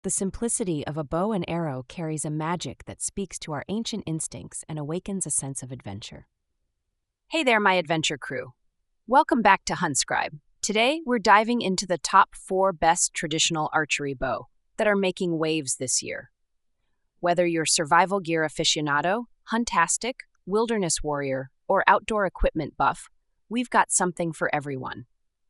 The simplicity of a bow and arrow carries a magic that speaks to our ancient instincts and awakens a sense of adventure. Hey there, my adventure crew. Welcome back to Huntscribe. Today, we're diving into the top 4 best traditional archery bow that are making waves this year. Whether you're survival gear aficionado, huntastic, wilderness warrior, or outdoor equipment buff, we've got something for everyone.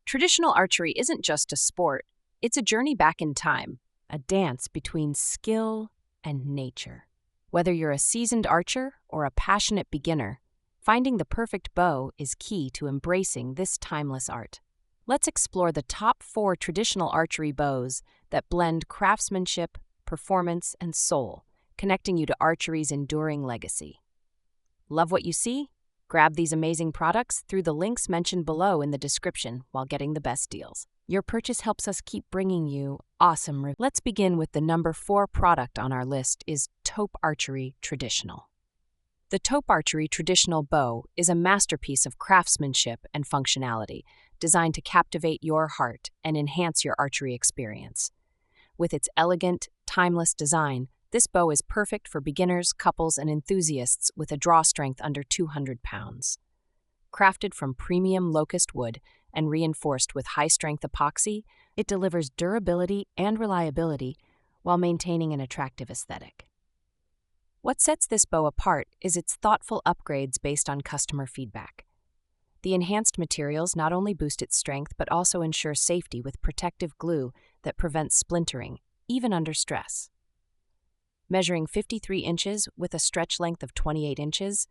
Traditional archery isn't just a sport, it's a journey back in time, a dance between skill and nature. Whether you're a seasoned archer or a passionate beginner, finding the perfect bow is key to embracing this timeless art. Let's explore the top 4 traditional archery bows that blend craftsmanship, performance, and soul, connecting you to archery's enduring legacy. Love what you see? Grab these amazing products through the links mentioned below in the description while getting the best deals. Your purchase helps us keep bringing you awesome reviews. Let's begin with the number 4 product on our list is TOPARCHERY Traditional. The TOPARCHERY Traditional Bow is a masterpiece of craftsmanship and functionality, designed to captivate your heart and enhance your archery experience. With its elegant, timeless design, this bow is perfect for beginners, couples, and enthusiasts with a draw strength under 200 pounds. Crafted from premium locust wood and reinforced with high-strength epoxy, it delivers durability and reliability while maintaining an attractive aesthetic. What sets this bow apart is its thoughtful upgrades based on customer feedback. The enhanced materials not only boost its strength but also ensure safety with protective glue that prevents splintering, even under stress. Measuring 53 inches with a stretch length of 28 inches,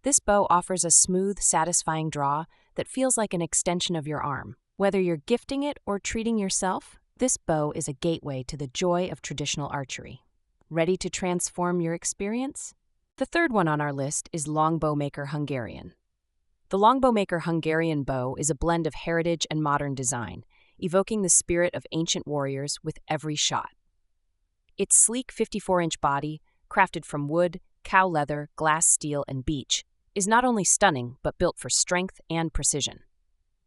this bow offers a smooth, satisfying draw that feels like an extension of your arm. Whether you're gifting it or treating yourself, this bow is a gateway to the joy of traditional archery. Ready to transform your experience? The third one on our list is Longbowmaker Hungarian. The Longbowmaker Hungarian Bow is a blend of heritage and modern design, evoking the spirit of ancient warriors with every shot. Its sleek 54-inch body, crafted from wood, cow leather, glass steel, and beech, is not only stunning but built for strength and precision.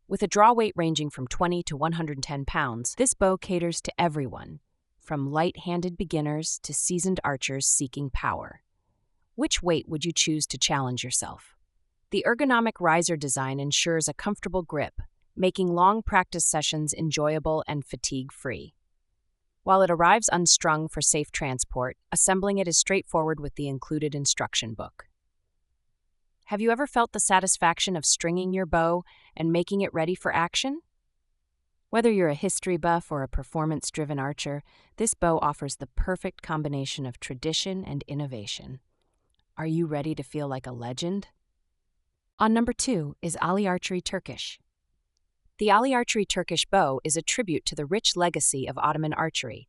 With a draw weight ranging from 20 to 110 pounds, this bow caters to everyone, from light-handed beginners to seasoned archers seeking power. Which weight would you choose to challenge yourself? The ergonomic riser design ensures a comfortable grip, making long practice sessions enjoyable and fatigue-free. While it arrives unstrung for safe transport, assembling it is straightforward with the included instruction book. Have you ever felt the satisfaction of stringing your bow and making it ready for action? Whether you're a history buff or a performance-driven archer, this bow offers the perfect combination of tradition and innovation. Are you ready to feel like a legend? On number 2 is AliArchery Turkish. The AliArchery Turkish bow is a tribute to the rich legacy of Ottoman archery,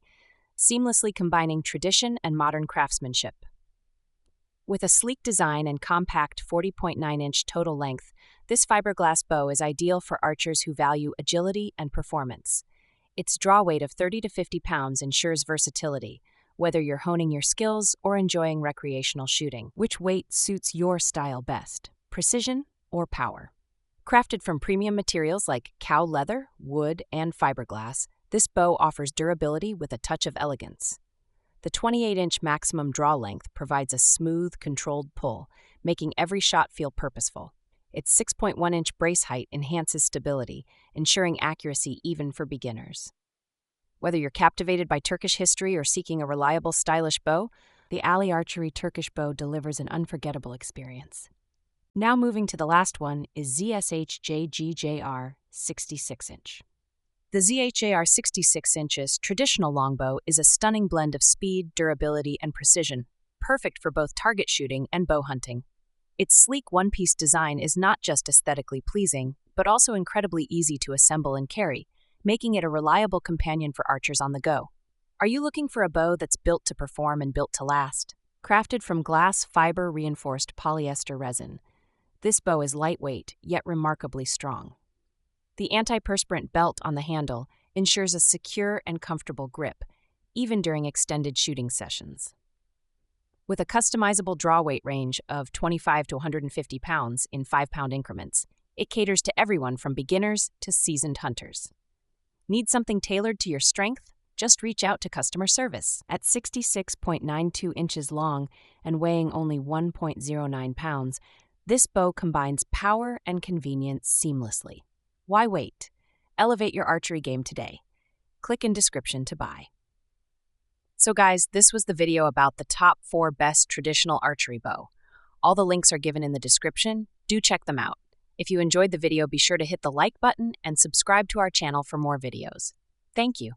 seamlessly combining tradition and modern craftsmanship. With a sleek design and compact 40.9-inch total length, this fiberglass bow is ideal for archers who value agility and performance. Its draw weight of 30 to 50 pounds ensures versatility, whether you're honing your skills or enjoying recreational shooting. Which weight suits your style best, precision or power? Crafted from premium materials like cow leather, wood, and fiberglass, this bow offers durability with a touch of elegance. The 28-inch maximum draw length provides a smooth, controlled pull, making every shot feel purposeful. Its 6.1-inch brace height enhances stability, ensuring accuracy even for beginners. Whether you're captivated by Turkish history or seeking a reliable, stylish bow, the AliArchery Turkish bow delivers an unforgettable experience. Now moving to the last one is ZSHJGJR 66-inch. The ZSHJGJR 66 inches traditional longbow is a stunning blend of speed, durability, and precision, perfect for both target shooting and bow hunting. Its sleek one-piece design is not just aesthetically pleasing, but also incredibly easy to assemble and carry, making it a reliable companion for archers on the go. Are you looking for a bow that's built to perform and built to last? Crafted from glass fiber-reinforced polyester resin, this bow is lightweight, yet remarkably strong. The anti-perspirant belt on the handle ensures a secure and comfortable grip, even during extended shooting sessions. With a customizable draw weight range of 25 to 150 pounds in 5-pound increments, it caters to everyone from beginners to seasoned hunters. Need something tailored to your strength? just reach out to customer service. At 66.92 inches long and weighing only 1.09 pounds, this bow combines power and convenience seamlessly. Why wait? Elevate your archery game today. Click in description to buy. So guys, this was the video about the top 4 best traditional archery bow. All the links are given in the description. Do check them out. If you enjoyed the video, be sure to hit the like button and subscribe to our channel for more videos. Thank you.